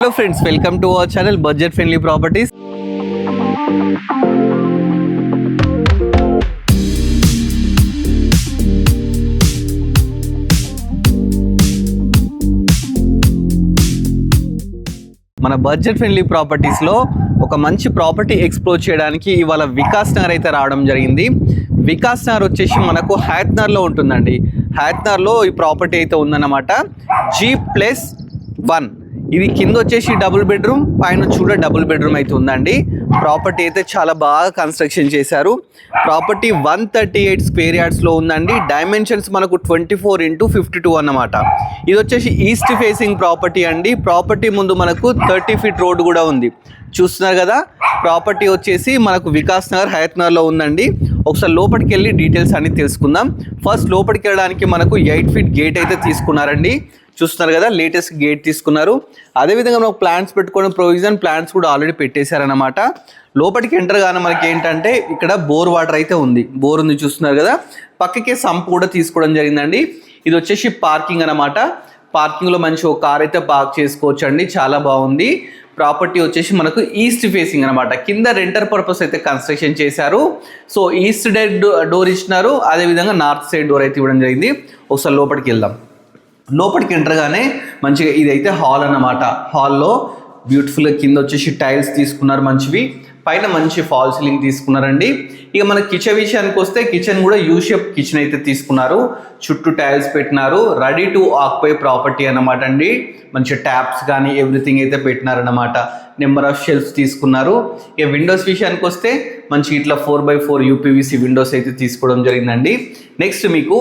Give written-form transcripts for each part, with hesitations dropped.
Hello friends, welcome to our channel budget friendly properties. మన budget friendly ప్రాపర్టీస్లో ఒక మంచి property explore చేయడానికి ఇవాళ వికాస్ నగర్ అయితే రావడం జరిగింది. వికాస్ నగర్ వచ్చేసి మనకు హయత్నగర్లో ఉంటుందండి. హయత్నగర్లో ఈ ప్రాపర్టీ అయితే ఉందన్నమాట. G+1. ఇది కింద వచ్చేసి డబుల్ బెడ్రూమ్, పైన కూడా డబుల్ బెడ్రూమ్ అయితే ఉందండి. ప్రాపర్టీ అయితే చాలా బాగా కన్స్ట్రక్షన్ చేశారు. ప్రాపర్టీ 138 స్క్వేర్ యార్డ్స్లో ఉందండి. డైమెన్షన్స్ మనకు 24x52 అన్నమాట. ఇది వచ్చేసి ఈస్ట్ ఫేసింగ్ ప్రాపర్టీ అండి. ప్రాపర్టీ ముందు మనకు 30 ఫీట్ రోడ్ కూడా ఉంది. చూస్తున్నారు కదా, ప్రాపర్టీ వచ్చేసి మనకు వికాస్ నగర్ హయత్నగర్లో ఉందండి. ఒకసారి లోపలికి వెళ్ళి డీటెయిల్స్ అన్ని తెలుసుకుందాం. ఫస్ట్ లోపలికి వెళ్ళడానికి మనకు 8 ఫీట్ గేట్ అయితే తీసుకున్నారండి. చూస్తున్నారు కదా, లేటెస్ట్ గేట్ తీసుకున్నారు. అదేవిధంగా మనకు ప్లాంట్స్ పెట్టుకోవడం ప్రొవిజన్ ప్లాంట్స్ కూడా ఆల్రెడీ పెట్టేశారనమాట. లోపలికి ఎంటర్ గానే మనకి ఏంటంటే ఇక్కడ బోర్ వాటర్ అయితే ఉంది. బోర్ ఉంది, చూస్తున్నారు కదా. పక్కకే సంప్ కూడా తీసుకోవడం జరిగిందండి. ఇది వచ్చేసి పార్కింగ్ అనమాట. పార్కింగ్లో మంచి ఒక కార్ అయితే పార్క్ చేసుకోవచ్చు అండి. చాలా బాగుంది. ప్రాపర్టీ వచ్చేసి మనకు ఈస్ట్ ఫేసింగ్ అనమాట. కింద రెంటర్ పర్పస్ అయితే కన్స్ట్రక్షన్ చేశారు. సో ఈస్ట్ సైడ్ డోర్ ఇచ్చినారు, అదేవిధంగా నార్త్ సైడ్ డోర్ అయితే ఇవ్వడం జరిగింది. ఒకసారి లోపలికి వెళ్దాం. లోపలికి ఎంటర్గానే మంచిగా ఇదైతే హాల్ అన్నమాట. హాల్లో బ్యూటిఫుల్గా కింద వచ్చేసి టైల్స్ తీసుకున్నారు మంచివి, పైన మంచి ఫాల్ సీలింగ్ తీసుకున్నారండి. ఇక మన కిచెన్ విషయానికి వస్తే కిచెన్ కూడా యూ షేప్ కిచెన్ అయితే తీసుకున్నారు. చుట్టూ టైల్స్ పెట్టినారు. రెడీ టు ఆక్యుపై ప్రాపర్టీ అన్నమాట అండి. మంచి ట్యాప్స్ కానీ ఎవ్రీథింగ్ అయితే పెట్టినారన్నమాట. నెంబర్ ఆఫ్ షెల్ఫ్స్ తీసుకున్నారు. ఇక విండోస్ విషయానికి వస్తే మంచి ఇట్లా 4x4 యూపీవీసీ విండోస్ అయితే తీసుకోవడం జరిగిందండి. నెక్స్ట్ మీకు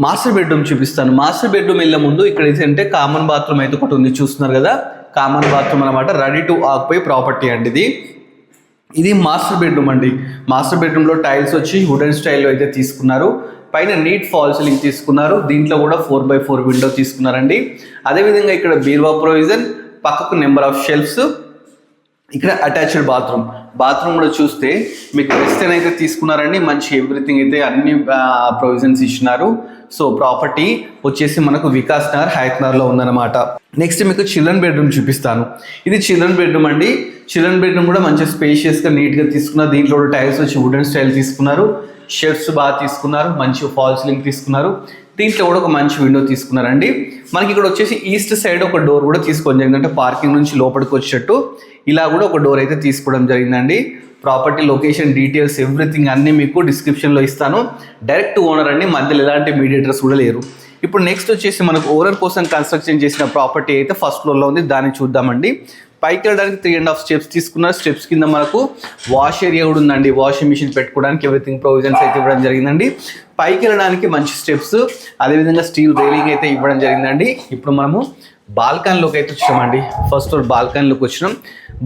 మాస్టర్ బెడ్రూమ్ చూపిస్తాను. మాస్టర్ బెడ్రూమ్ వెళ్ళే ముందు ఇక్కడ ఏంటంటే కామన్ బాత్రూమ్ అయితే ఒకటి ఉంది, చూస్తున్నారు కదా. కామన్ బాత్రూమ్ అనమాట. రెడీ టు ఆక్యుపై ప్రాపర్టీ అండి. ఇది మాస్టర్ బెడ్రూమ్ అండి. మాస్టర్ బెడ్రూమ్లో టైల్స్ వచ్చి వుడెన్ స్టైల్లో అయితే తీసుకున్నారు. పైన నీట్ ఫాల్ సీలింగ్ తీసుకున్నారు. దీంట్లో కూడా 4x4 విండో తీసుకున్నారండి. అదేవిధంగా ఇక్కడ బీరువా ప్రొవిజన్, పక్కకు నెంబర్ ఆఫ్ షెల్ఫ్స్, ఇక్కడ అటాచ్డ్ బాత్రూమ్ కూడా చూస్తే మీకు వెస్టర్న్ అయితే తీసుకున్నారండి. మంచి ఎవ్రీథింగ్ అయితే అన్ని ప్రొవిజన్స్ ఇచ్చినారు. సో ప్రాపర్టీ వచ్చేసి మనకు వికాస్ నగర్ హయత్నగర్లో ఉందన్నమాట. నెక్స్ట్ మీకు చిల్డ్రన్ బెడ్రూమ్ చూపిస్తాను. ఇది చిల్డ్రన్ బెడ్రూమ్ అండి. చిల్డ్రన్ బెడ్రూమ్ కూడా మంచిగా స్పేషియస్గా నీట్గా తీసుకున్నారు. దీంట్లో టైల్స్ వచ్చి వుడెన్ స్టైల్ తీసుకున్నారు. షెల్ఫ్స్ బాగా తీసుకున్నారు. మంచి ఫాల్ సీలింగ్ తీసుకున్నారు. దీంట్లో కూడా ఒక మంచి విండో తీసుకున్నారండి. మనకి ఇక్కడ వచ్చేసి ఈస్ట్ సైడ్ ఒక డోర్ కూడా తీసుకోవడం జరిగింది. అంటే పార్కింగ్ నుంచి లోపలికి వచ్చేటట్టు ఇలా కూడా ఒక డోర్ అయితే తీసుకోవడం జరిగిందండి. ప్రాపర్టీ లొకేషన్ డీటెయిల్స్ ఎవ్రీథింగ్ అన్నీ మీకు డిస్క్రిప్షన్లో ఇస్తాను. డైరెక్ట్ ఓనర్ అండి, మధ్యలో ఎలాంటి మీడియేటర్స్ కూడా లేరు. ఇప్పుడు నెక్స్ట్ వచ్చేసి మనకు ఓనర్ కోసం కన్స్ట్రక్షన్ చేసిన ప్రాపర్టీ అయితే ఫస్ట్ ఫ్లోర్లో ఉంది. దాన్ని చూద్దామండి. పైకి వెళ్ళడానికి 3.5 స్టెప్స్ తీసుకున్నారు. స్టెప్స్ కింద మనకు వాష్ ఏరియా కూడా ఉందండి. వాషింగ్ మిషన్ పెట్టుకోవడానికి ఎవ్రీథింగ్ ప్రొవిజన్స్ అయితే ఇవ్వడం జరిగిందండి. పైకి వెళ్ళడానికి మంచి స్టెప్స్, అదేవిధంగా స్టీల్ రైలింగ్ అయితే ఇవ్వడం జరిగిందండి. ఇప్పుడు మనము బాల్కనీలోకి అయితే వచ్చామండి. ఫస్ట్ ఫ్లోర్ బాల్కనీలోకి వచ్చినాం.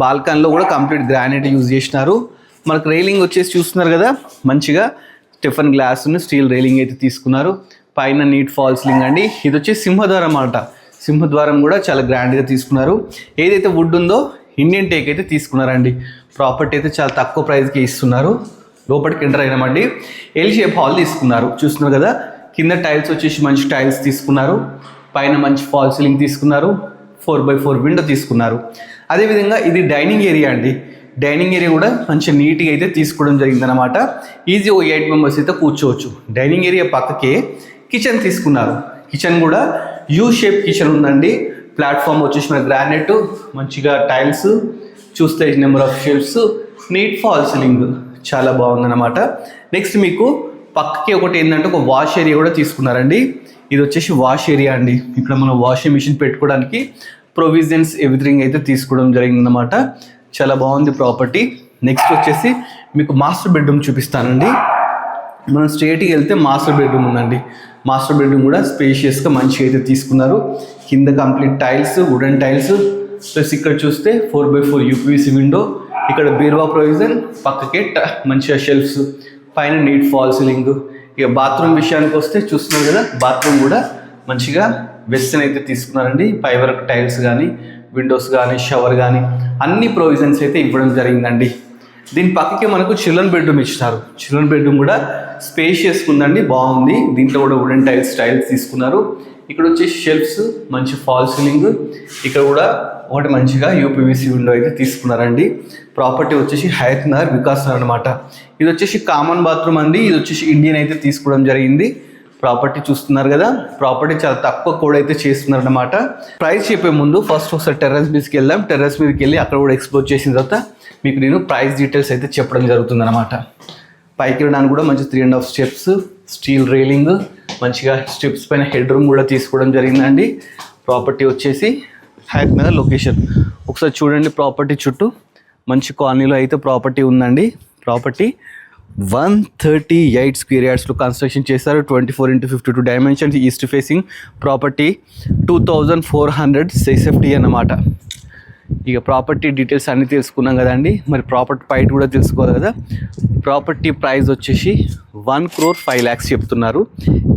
బాల్కనీలో కూడా కంప్లీట్ గ్రానైట్ యూజ్ చేసినారు. మనకు రైలింగ్ వచ్చేసి చూస్తున్నారు కదా, మంచిగా స్టెఫన్ గ్లాస్ స్టీల్ రైలింగ్ అయితే తీసుకున్నారు. పైన నీట్ ఫాల్ సీలింగ్ అండి. ఇది వచ్చేసి సింహద్వారం అన్నమాట. సింహద్వారం కూడా చాలా గ్రాండ్గా తీసుకున్నారు. ఏదైతే వుడ్ ఉందో ఇండియన్ టేక్ అయితే తీసుకున్నారండి. ప్రాపర్టీ అయితే చాలా తక్కువ ప్రైస్కి ఇస్తున్నారు. లోపలికి ఎంటర్ అయినామండి. ఎల్ షేప్ హాల్ తీసుకున్నారు. చూస్తున్నారు కదా, కింద టైల్స్ వచ్చేసి మంచి టైల్స్ తీసుకున్నారు. పైన మంచి ఫాల్ సీలింగ్ తీసుకున్నారు. 4x4 విండో తీసుకున్నారు. అదేవిధంగా ఇది డైనింగ్ ఏరియా అండి. డైనింగ్ ఏరియా కూడా మంచి నీట్గా అయితే తీసుకోవడం జరిగిందనమాట. ఈజీ 8 మెంబర్స్ అయితే కూర్చోవచ్చు. డైనింగ్ ఏరియా పక్కకే కిచెన్ తీసుకున్నారు. కిచెన్ కూడా యూ షేప్ కిచెన్ ఉందండి. ప్లాట్ఫామ్ వచ్చేసి మన గ్రానైట్, మంచిగా టైల్స్, చూస్తే number of shelves, neat false ceiling, చాలా బాగుందన్నమాట. నెక్స్ట్ మీకు పక్కకి ఒకటి ఏంటంటే ఒక వాష్ ఏరియా కూడా తీసుకున్నారండి. ఇది వచ్చేసి వాష్ ఏరియా అండి. ఇక్కడ మనం వాషింగ్ మిషన్ పెట్టుకోవడానికి ప్రొవిజన్స్ ఎవ్రీథింగ్ అయితే తీసుకోవడం జరిగిందన్నమాట. చాలా బాగుంది ప్రాపర్టీ. నెక్స్ట్ వచ్చేసి మీకు మాస్టర్ బెడ్రూమ్ చూపిస్తానండి. మనం స్ట్రేట్కి వెళ్తే మాస్టర్ బెడ్రూమ్ ఉందండి. మాస్టర్ బెడ్రూమ్ కూడా స్పేషియస్గా మంచిగా అయితే తీసుకున్నారు. కింద complete tiles, wooden tiles, plus ఇక్కడ చూస్తే 4x4 యూపీవీసీ విండో, ఇక్కడ బీరువా ప్రొవిజన్, పక్కకే మంచిగా షెల్ఫ్స్, పైన నీట్ ఫాల్ సీలింగ్. ఇక బాత్రూమ్ విషయానికి వస్తే చూస్తున్నారు కదా, బాత్రూమ్ కూడా మంచిగా వెస్టర్న్ అయితే తీసుకున్నారండి. పై వరకు టైల్స్ కానీ, విండోస్ కానీ, షవర్ కానీ అన్ని ప్రొవిజన్స్ అయితే ఇవ్వడం జరిగిందండి. దీని పక్కకే మనకు చిల్డ్రన్ బెడ్రూమ్ ఇచ్చినారు. చిల్డ్రన్ బెడ్రూమ్ కూడా స్పేషియస్ ఉందండి, బాగుంది. దీంట్లో కూడా వుడెన్ టైల్స్ తీసుకున్నారు. ఇక్కడ వచ్చేసి షెల్ఫ్స్, మంచి ఫాల్ సీలింగ్, ఇక్కడ కూడా ఒకటి మంచిగా యూపీవీసీ విండో అయితే తీసుకున్నారండి. ప్రాపర్టీ వచ్చేసి హయత్ నగర్ వికాస్ నగర్ అనమాట. ఇది వచ్చేసి కామన్ బాత్రూమ్ అండి. ఇది వచ్చేసి ఇండియన్ అయితే తీసుకోవడం జరిగింది. ప్రాపర్టీ చూస్తున్నారు కదా, ప్రాపర్టీ చాలా తక్కువ కూడా అయితే చేస్తున్నారు అనమాట. ప్రైస్ చెప్పే ముందు ఫస్ట్ ఒకసారి టెర్రస్ మీదకి వెళ్దాం. టెర్రస్ మీదకి వెళ్ళి అక్కడ కూడా ఎక్స్ప్లోర్ చేసిన తర్వాత మీకు నేను ప్రైస్ డీటెయిల్స్ అయితే చెప్పడం జరుగుతుంది అనమాట. పైకి వెళ్ళడానికి కూడా మంచి 3.5 స్టెప్స్, స్టీల్ రైలింగ్, మంచిగా స్టెప్స్ పైన హెడ్ రూమ్ కూడా తీసుకోవడం జరిగిందండి. ప్రాపర్టీ వచ్చేసి హయత్ నగర్ లొకేషన్. ఒకసారి చూడండి, ప్రాపర్టీ చుట్టూ మంచి కాలనీలో అయితే ప్రాపర్టీ ఉందండి. ప్రాపర్టీ 138 స్క్వేర్ యార్డ్స్లో కన్స్ట్రక్షన్ చేశారు. 24x52 dimensions, east facing property. 2400 safety అన్నమాట. ఇక ప్రాపర్టీ డీటెయిల్స్ అన్నీ తెలుసుకున్నాం కదండి. మరి ప్రాపర్టీ ప్రైస్ కూడా తెలుసుకోవాలి కదా. ప్రాపర్టీ ప్రైస్ వచ్చేసి 1,05,00,000 చెప్తున్నారు.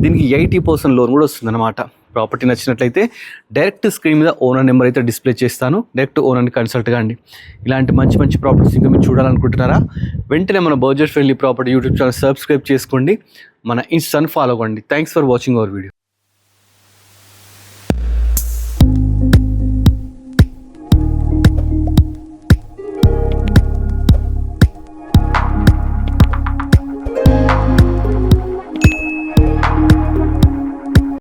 దీనికి 80% లోన్ కూడా వస్తుందన్నమాట. ప్రాపర్టీ నచ్చినట్లయితే డైరెక్ట్ స్క్రీన్ మీద ఓనర్ నెంబర్ అయితే డిస్ప్లే చేస్తాను. డైరెక్ట్ ఓనర్ని కన్సల్ట్ కాండి. ఇలాంటి మంచి మంచి ప్రాపర్టీస్ ఇంకా మీరు చూడాలనుకుంటున్నారా, వెంటనే మన budget friendly property YouTube channel subscribe చేసుకోండి. మన ఇన్స్టాని ఫాలో అవ్వండి. Thanks for watching our video.